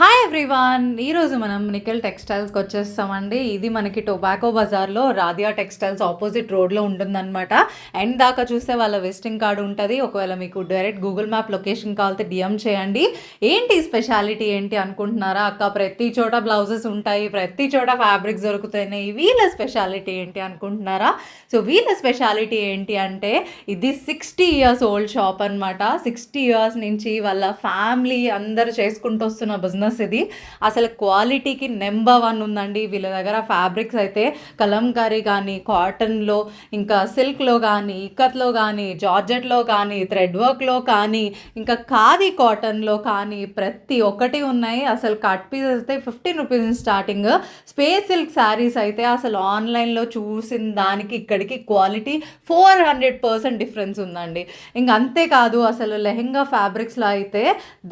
Hi everyone, ఈరోజు మనం నిఖిల్ టెక్స్టైల్స్కి వచ్చేస్తామండి. ఇది మనకి టొబాకో బజార్లో రాధియా టెక్స్టైల్స్ ఆపోజిట్ రోడ్లో ఉంటుందన్నమాట. ఎండ్ దాకా చూస్తే వాళ్ళ విజిటింగ్ కార్డు ఉంటుంది. ఒకవేళ మీకు డైరెక్ట్ గూగుల్ మ్యాప్ లొకేషన్ కావాలితే డిఎం చేయండి. ఏంటి స్పెషాలిటీ ఏంటి అనుకుంటున్నారా? అక్క ప్రతి చోట బ్లౌజెస్ ఉంటాయి, ప్రతి చోట ఫ్యాబ్రిక్స్ దొరుకుతున్నాయి, వీళ్ళ స్పెషాలిటీ ఏంటి అనుకుంటున్నారా? సో వీళ్ళ స్పెషాలిటీ ఏంటి అంటే ఇది 60 years ఓల్డ్ షాప్ అనమాట. 60 years నుంచి వాళ్ళ ఫ్యామిలీ అందరూ చేసుకుంటూ వస్తున్న బిజినెస్ ఇది. అసలు క్వాలిటీకి నెంబర్ 1 ఉందండి వీళ్ళ దగ్గర. ఫ్యాబ్రిక్స్ అయితే కలంకారీ కానీ, కాటన్లో, ఇంకా సిల్క్లో కానీ, ఇక్కత్లో కానీ, జార్జెట్లో కానీ, థ్రెడ్ వర్క్లో కానీ, ఇంకా ఖాదీ కాటన్లో కానీ ప్రతి ఒక్కటి ఉన్నాయి. అసలు కట్ పీసెస్ అయితే 15 rupees starting. Space silk saris అయితే అసలు ఆన్లైన్లో చూసిన దానికి ఇక్కడికి క్వాలిటీ 400% డిఫరెన్స్ ఉందండి. ఇంక అంతేకాదు, అసలు లెహెంగా ఫ్యాబ్రిక్స్లో అయితే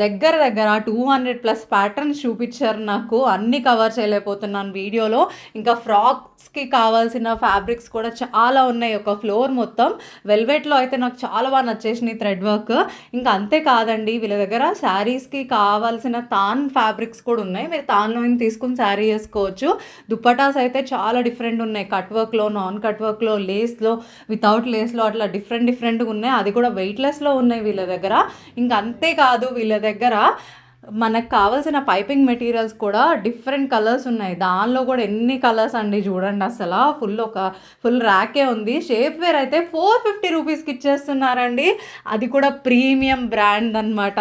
దగ్గర 200+ ప్యాటర్న్స్ చూపించారు. నాకు అన్నీ కవర్ చేయలేకపోతున్నాను వీడియోలో. ఇంకా ఫ్రాక్స్కి కావాల్సిన ఫ్యాబ్రిక్స్ కూడా చాలా ఉన్నాయి. ఒక ఫ్లోర్ మొత్తం వెల్వెట్లో అయితే నాకు చాలా బాగా నచ్చేసినాయి, థ్రెడ్ వర్క్. ఇంకా అంతేకాదండి, వీళ్ళ దగ్గర శారీస్కి కావాల్సిన తాన్ ఫ్యాబ్రిక్స్ కూడా ఉన్నాయి. మీరు తాన్లో తీసుకుని శారీ వేసుకోవచ్చు. దుప్పటాస్ అయితే చాలా డిఫరెంట్ ఉన్నాయి. కట్ వర్క్లో, నాన్ కట్ వర్క్లో, లేస్లో, వితౌట్ లేస్లో, అట్లా డిఫరెంట్గా ఉన్నాయి. అది కూడా వెయిట్లెస్లో ఉన్నాయి వీళ్ళ దగ్గర. ఇంకా అంతేకాదు, వీళ్ళ దగ్గర మనకు కావాల్సిన పైపింగ్ మెటీరియల్స్ కూడా డిఫరెంట్ కలర్స్ ఉన్నాయి. దానిలో కూడా ఎన్ని కలర్స్ అండి చూడండి. అసలు ఫుల్ ర్యాకే ఉంది. షేప్ వేర్ అయితే 450 రూపీస్కి ఇచ్చేస్తున్నారండి. అది కూడా ప్రీమియం బ్రాండ్ అనమాట.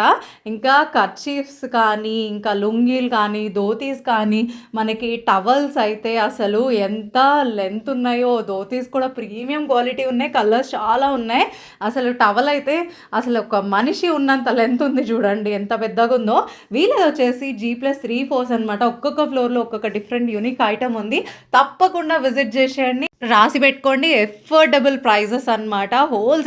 ఇంకా కర్చీఫ్స్ కానీ, ఇంకా లుంగీలు కానీ, ధోతీస్ కానీ, మనకి టవల్స్ అయితే అసలు ఎంత లెంత్ ఉన్నాయో. ధోతీస్ కూడా ప్రీమియం క్వాలిటీ ఉన్నాయి, కలర్స్ చాలా ఉన్నాయి. అసలు టవల్ అయితే అసలు ఒక మనిషి ఉన్నంత లెంత్ ఉంది చూడండి, ఎంత పెద్దగా ఉందో. వీళ్ళది వచ్చేసి G+3 floors అనమాట. ఒక్కొక్క ఫ్లోర్లో ఒక్కొక్క డిఫరెంట్ యూనిక్ ఐటమ్ ఉంది. తప్పకుండా విజిట్ చేసేయండి. రాసి పెట్టుకోండి, ఎఫోర్డబుల్ ప్రైజెస్ అనమాట. హోల్